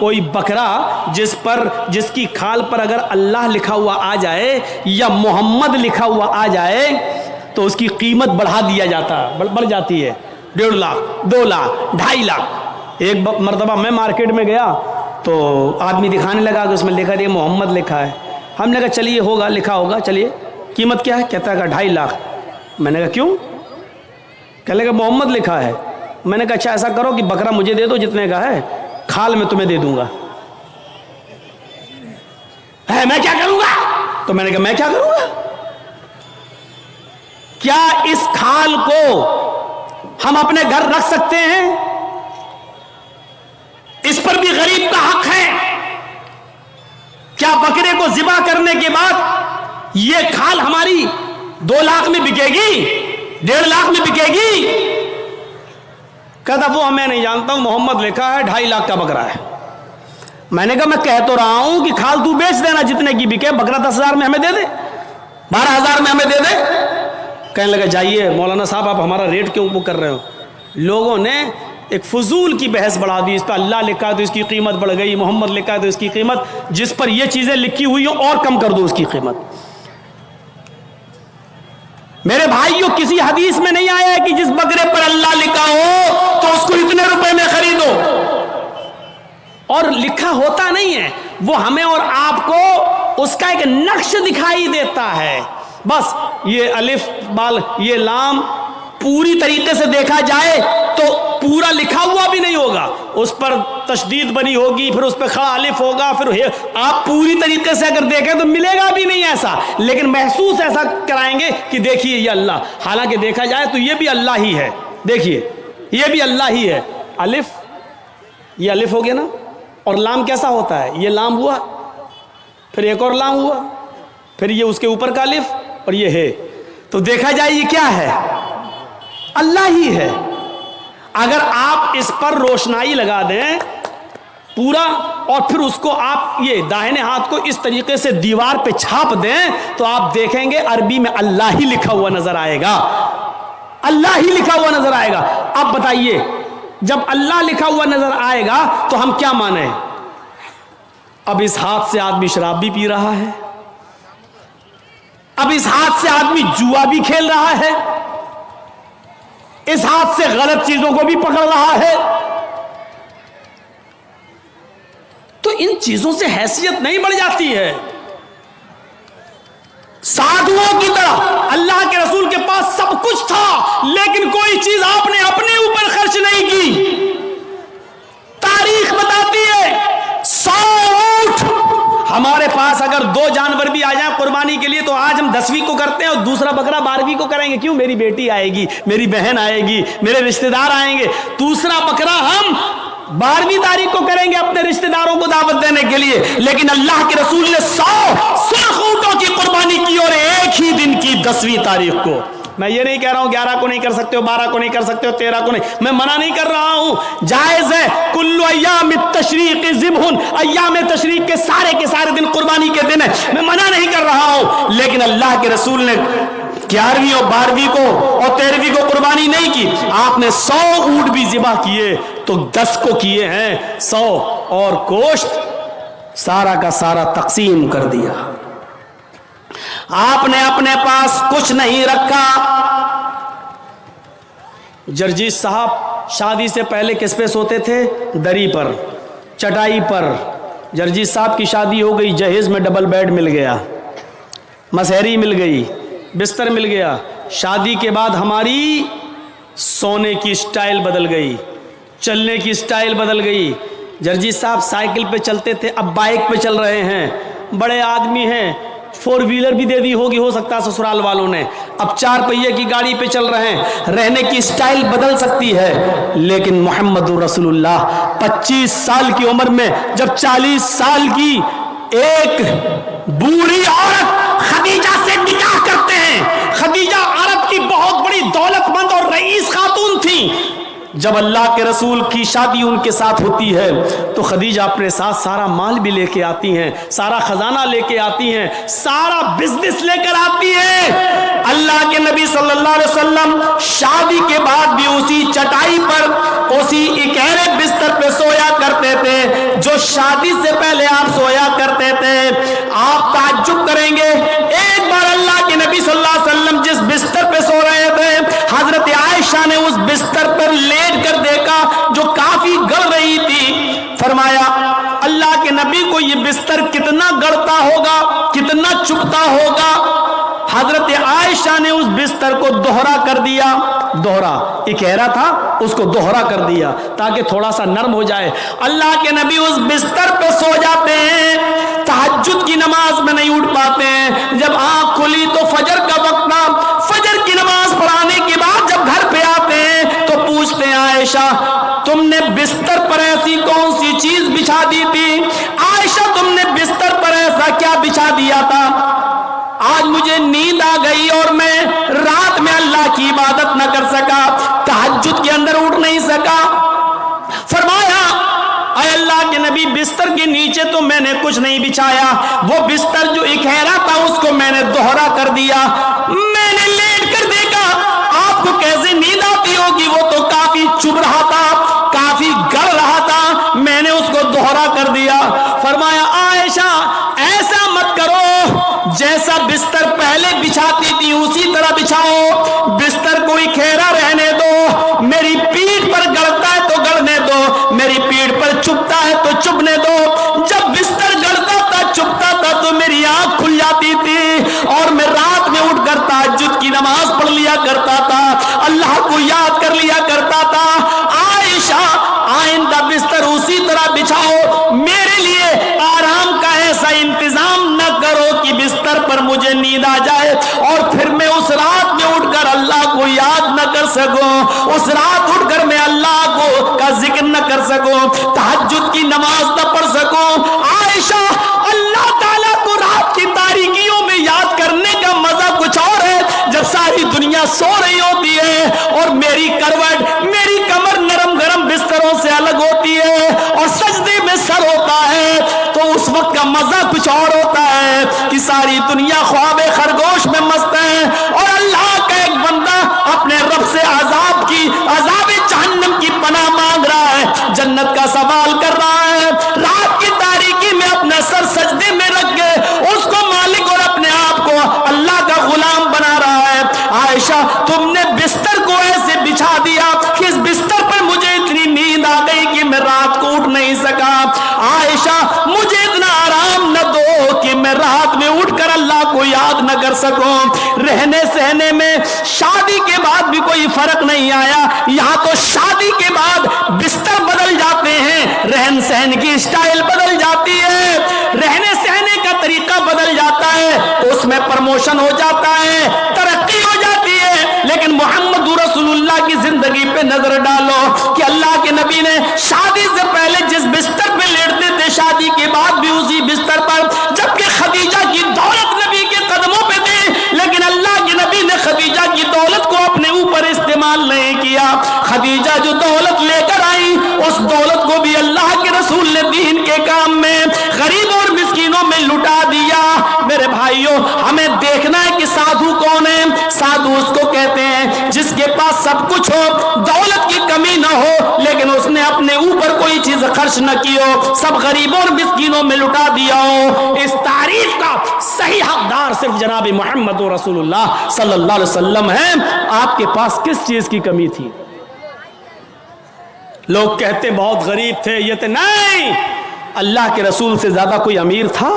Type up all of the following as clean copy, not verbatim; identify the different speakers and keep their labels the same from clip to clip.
Speaker 1: کوئی بکرا جس کی کھال پر اگر اللہ لکھا ہوا آ جائے یا محمد لکھا ہوا آ جائے تو اس کی قیمت بڑھا دیا جاتا، بڑھ جاتی ہے، 1.5 لاکھ 2 لاکھ 2.5 لاکھ۔ ایک مرتبہ میں مارکیٹ میں گیا تو آدمی دکھانے لگا کہ اس میں لکھا دیا محمد لکھا ہے۔ ہم نے کہا چلیے ہوگا، لکھا ہوگا، چلیے قیمت کیا ہے؟ کہتا ہے کہ 2.5 لاکھ۔ میں نے کہا کیوں؟ کہنے لگا محمد لکھا ہے۔ میں نے کہا اچھا ایسا کرو کہ بکرا مجھے دے دو جتنے کا ہے، کھال میں تمہیں دے دوں گا۔ میں کیا کروں گا؟ تو میں نے کہا میں کیا کروں گا؟ کیا اس کھال کو ہم اپنے گھر رکھ سکتے ہیں؟ اس پر بھی غریب کا حق ہے۔ کیا بکرے کو ذبح کرنے کے بعد یہ کھال ہماری 2 لاکھ میں بکے گی، 1.5 لاکھ میں بکے گی؟ کہتا وہ میں نہیں جانتا ہوں، محمد لکھا ہے، 2.5 لاکھ کا بکرا ہے۔ میں نے کہا میں کہہ تو رہا ہوں کہ کھال تو بیچ دینا جتنے کی بکے، بکرا 10,000 میں ہمیں دے دے، 12,000 میں ہمیں دے دے۔ کہنے لگا جائیے مولانا صاحب آپ ہمارا ریٹ کیوں کر رہے ہو؟ لوگوں نے ایک فضول کی بحث بڑھا دی، اس پہ اللہ لکھا ہے تو اس کی قیمت بڑھ گئی، محمد لکھا ہے تو اس کی قیمت، جس پر یہ چیزیں لکھی ہوئی ہوں اور کم کر دو اس کی قیمت۔ میرے بھائیوں کسی حدیث میں نہیں آیا ہے کہ جس بکرے پر اللہ لکھا ہو تو اس کو اتنے روپے میں خریدو، اور لکھا ہوتا نہیں ہے، وہ ہمیں اور آپ کو اس کا ایک نقش دکھائی دیتا ہے۔ بس یہ الف بال یہ لام پوری طریقے سے دیکھا جائے تو پورا لکھا ہوا بھی نہیں ہوگا، اس پر تشدید بنی ہوگی، پھر اس پہ کھڑا الف ہوگا، پھر آپ پوری طریقے سے اگر دیکھیں تو ملے گا بھی نہیں ایسا، لیکن محسوس ایسا کرائیں گے کہ دیکھیے یہ اللہ، حالانکہ دیکھا جائے تو یہ بھی اللہ ہی ہے۔ دیکھیے یہ بھی اللہ ہی ہے، الف یہ الف ہو گیا نا، اور لام کیسا ہوتا ہے؟ یہ لام ہوا، پھر ایک اور لام ہوا، پھر یہ اس کے اوپر کا الف اور یہ ہے، تو دیکھا جائے یہ کیا ہے؟ اللہ ہی ہے۔ اگر آپ اس پر روشنائی لگا دیں پورا، اور پھر اس کو آپ یہ داہنے ہاتھ کو اس طریقے سے دیوار پہ چھاپ دیں تو آپ دیکھیں گے عربی میں اللہ ہی لکھا ہوا نظر آئے گا، اللہ ہی لکھا ہوا نظر آئے گا۔ اب بتائیے جب اللہ لکھا ہوا نظر آئے گا تو ہم کیا مانیں؟ اب اس ہاتھ سے آدمی شراب بھی پی رہا ہے، اب اس ہاتھ سے آدمی جوا بھی کھیل رہا ہے، اس ہاتھ سے غلط چیزوں کو بھی پکڑ رہا ہے، تو ان چیزوں سے حیثیت نہیں بڑھ جاتی ہے؟ سادھوؤں کی طرح اللہ کے رسول کے پاس سب کچھ تھا، لیکن کوئی چیز آپ نے اپنے اوپر خرچ نہیں کی۔ تاریخ بتاتی ہے 100 اونٹ ہمارے پاس اگر 2 جانور بھی آ جائیں قربانی کے لیے تو آج ہم 10ویں کو کرتے ہیں اور دوسرا بکرا 12ویں کو کریں گے۔ کیوں؟ میری بیٹی آئے گی، میری بہن آئے گی، میرے رشتہ دار آئیں گے، دوسرا بکرا ہم 12ویں تاریخ کو کریں گے اپنے رشتہ داروں کو دعوت دینے کے لیے۔ لیکن اللہ کے رسول نے 100 اونٹوں کی قربانی کی اور ایک ہی دن کی 10ویں تاریخ کو۔ میں یہ نہیں کہہ رہا ہوں 11 کو نہیں کر سکتے ہو، 12 کو نہیں کر سکتے ہو، 13 کو نہیں، میں منع نہیں کر رہا ہوں، جائز ہے۔ کل ایام التشریق ذبح، ایام تشریق کے سارے دن قربانی کے دن ہے، میں منع نہیں کر رہا ہوں، لیکن اللہ کے رسول نے 11ویں اور 12ویں کو اور 13ویں کو قربانی نہیں کی۔ آپ نے 100 اونٹ بھی ذبح کیے تو 10 کو کیے ہیں 100، اور گوشت سارا کا سارا تقسیم کر دیا۔ آپ نے اپنے پاس کچھ نہیں رکھا۔ جرجیت صاحب شادی سے پہلے کس پہ سوتے تھے؟ دری پر، چٹائی پر۔ جرجیت صاحب کی شادی ہو گئی، جہیز میں ڈبل بیڈ مل گیا، مسہری مل گئی، بستر مل گیا۔ شادی کے بعد ہماری سونے کی سٹائل بدل گئی، چلنے کی سٹائل بدل گئی۔ جرجیت صاحب سائیکل پہ چلتے تھے، اب بائک پہ چل رہے ہیں، بڑے آدمی ہیں، 4 ویلر بھی دے دی ہوگی ہو سکتا ہے سسرال والوں نے، اب 4 پہیے کی گاڑی پہ چل رہے ہیں۔ رہنے کی سٹائل بدل سکتی ہے، لیکن محمد رسول اللہ 25 سال کی عمر میں جب 40 سال کی ایک بوڑھی عورت خدیجہ سے نکاح کرتے ہیں، خدیجہ عرب کی بہت بڑی دولت مند اور رئیس خاتون تھی، جب اللہ کے رسول کی شادی ان کے ساتھ ہوتی ہے تو خدیجہ اپنے ساتھ سارا مال بھی لے کے آتی ہیں، سارا خزانہ لے کے آتی ہیں، سارا بزنس لے کر آتی ہیں۔ اللہ کے نبی صلی اللہ علیہ وسلم شادی کے بعد بھی اسی چٹائی پر، اسی اکیلے بستر پہ سویا کرتے تھے جو شادی سے پہلے آپ سویا کرتے تھے۔ آپ تعجب کریں گے، ایک بار اللہ کے نبی صلی اللہ علیہ وسلم جس بستر پہ سو رہے تھے، حضرت عائشہ نے اس بستر پر لیٹ کر دیکھا جو کافی گڑ رہی تھی۔ فرمایا اللہ کے نبی کو یہ بستر کتنا گڑتا ہوگا، کتنا چبھتا ہوگا۔ حضرت عائشہ نے اس بستر کو دوہرا کر دیا، دوہرا اکیرا تھا اس کو دوہرا کر دیا تاکہ تھوڑا سا نرم ہو جائے۔ اللہ کے نبی اس بستر پہ سو جاتے ہیں، تہجد کی نماز میں نہیں اٹھ پاتے ہیں۔ جب آنکھ کھلی تو فجر کا وقت تھا، فجر کی نماز پڑھانے کے بعد جب گھر پہ آتے ہیں تو پوچھتے ہیں عائشہ تم نے بستر پر ایسی کون سی چیز بچھا دی تھی؟ عائشہ تم نے بستر پر ایسا کیا بچھا دیا تھا؟ آج مجھے نیند آ گئی اور میں رات میں اللہ کی عبادت نہ کر سکا، تہجد کے اندر اٹھ نہیں سکا۔ فرمایا اے اللہ کے نبی بستر کے نیچے تو میں نے کچھ نہیں بچھایا، وہ بستر جو اکھیرا تھا اس کو میں نے دوہرا کر دیا۔ میں نے لیٹ کر دیکھا، آپ کو کیسے نیند آتی ہوگی، وہ تو کافی چبھ رہا تھا، کافی گڑ رہا تھا، میں نے اس کو دوہرا کر دیا۔ فرمایا عائشہ ایسا مت کرو، جیسا بستر پہلے بچھاتی تھی اسی طرح بچھاؤ، بستر کو اکھیرا رہنے دو، میری پیٹھ پر گڑتا ہے تو گڑنے دو، میری پیٹھ پر چبھتا ہے تو چبھنے دو۔ جب بستر گڑتا تھا چبھتا تھا تو میری آنکھ کھل جاتی تھی اور میں رات میں اٹھ کر تہجد کی نماز پڑھ لیا کرتا تھا، اللہ کو یاد کر لیا کرتا تھا۔ عائشہ آئندہ بستر اسی طرح بچھاؤ، میرے لیے آرام کا ایسا انتظام نہ کرو کہ بستر پر مجھے نیند آ جائے اور پھر میں اس رات میں اٹھ کر اللہ کو یاد نہ کر سکوں، اس رات اٹھ کر میں اللہ کو کا ذکر نہ کر سکوں، تہجد کی نماز نہ پڑھ سکوں۔ عائشہ اللہ تعالیٰ کو رات کی تاریکیوں میں یاد کرنے کا مزہ کچھ اور ہے جب ساری دنیا سو رہی ہوتی ہے اور میری کروٹ، میری کمر نرم گرم بستروں سے الگ ہوتی ہے اور سجدے میں سر ہوتا ہے، تو اس وقت کا مزہ کچھ اور ہوتا ہے کہ ساری دنیا خواب خرگوش میں مست ہے اور اللہ کا ایک بندہ اپنے رب سے عذاب جہنم کی پناہ مانگ رہا ہے، جنت کا سوال کر رہا ہے، رات کی تاریکی میں اپنا سر سجدے میں رکھ کے اس کو مالک اور اپنے آپ کو اللہ کا غلام بنا رہا ہے۔ عائشہ تم نے بستر کو ایسے بچھا دیا کہ اس بستر پر مجھے اتنی نیند آ گئی کہ میں رات کو اٹھ نہیں سکا۔ عائشہ مجھے اتنا آرام نہ دو کہ میں رات میں اٹھ کر اللہ کو یاد نہ کر سکوں۔ رہنے سہنے میں شادی کے بعد بھی کوئی فرق نہیں آیا، یہاں تو شادی کے بعد بستر بدل جاتے ہیں، رہن سہن کی اسٹائل بدل جاتی ہے، رہنے سہنے کا طریقہ بدل جاتا ہے، اس میں پروموشن ہو جاتا ہے، ترقی ہو جاتی ہے۔ لیکن محمد رسول اللہ کی زندگی پہ نظر ڈالو کہ اللہ کے نبی نے شادی سے پہلے جس بستر پہ لیٹتے تھے شادی کے بعد بھی اسی بستر پر، جبکہ خدیجہ کی دولت نبی کے قدموں پہ تھی، لیکن اللہ کے نبی نے خدیجہ کی دولت کو اپنے اوپر استعمال نہیں کیا۔ خدیجہ جو دولت لے کر آئی اس دولت کو بھی اللہ کے رسول نے دین کے کام میں غریبوں اور مسکینوں میں لٹا دیا۔ میرے بھائیوں ہمیں دیکھنا ہے کہ سادھو کون ہے۔ سادھو اس کو کہتے ہیں جس کے پاس سب کچھ ہو، دولت کی کمی نہ ہو، لیکن اس نے اپنے اوپر کوئی چیز خرچ نہ کی ہو، سب غریبوں اور مسکینوں میں لٹا دیا ہو۔ اس تعریف کا صحیح حقدار صرف جناب محمد رسول اللہ صلی اللہ علیہ وسلم ہے۔ آپ کے پاس کس چیز کی کمی تھی؟ لوگ کہتے بہت غریب تھے، یہ تھے، نہیں، اللہ کے رسول سے زیادہ کوئی امیر تھا؟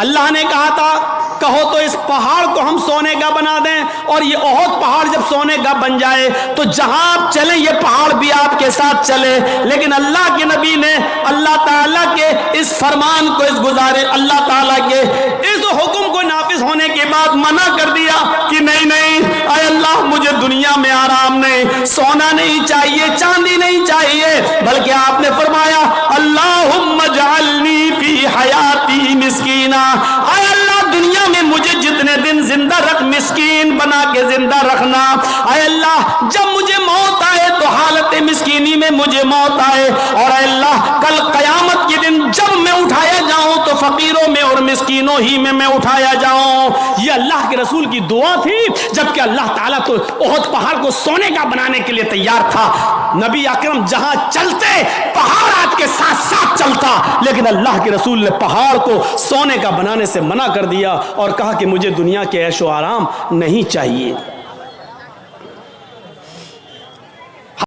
Speaker 1: اللہ نے کہا تھا کہو تو اس پہاڑ کو ہم سونے کا بنا دیں، اور یہ احد پہاڑ جب سونے کا بن جائے تو جہاں آپ چلیں یہ پہاڑ بھی آپ کے ساتھ چلے۔ لیکن اللہ کے نبی نے اللہ تعالیٰ کے اس فرمان کو، اس گزارے اللہ تعالیٰ کے اس حکم کو نافذ ہونے کے بعد منع کر دیا کہ نہیں نہیں اے اللہ مجھے دنیا میں آرام نہیں، سونا نہیں چاہیے، چاندی نہیں چاہیے، بلکہ آپ نے فرمایا اللہم اجعلنی فی حیاتی مسکینا، اے اللہ دنیا میں مجھے جتنے دن زندہ رکھ، مسکین بنا کے زندہ رکھنا۔ اے اللہ جب مجھے موت آئے تو مجھے موت آئے اور اے اللہ کل قیامت کے دن جب میں اٹھایا جاؤں تو فقیروں میں اور مسکینوں ہی میں اٹھایا جاؤں. یہ اللہ کے رسول کی دعا تھی جبکہ اللہ تعالیٰ تو احد پہاڑ کو سونے کا بنانے کے لیے تیار تھا. نبی اکرم جہاں چلتے پہاڑ آپ کے ساتھ ساتھ چلتا, لیکن اللہ کے رسول نے پہاڑ کو سونے کا بنانے سے منع کر دیا اور کہا کہ مجھے دنیا کے عیش و آرام نہیں چاہیے.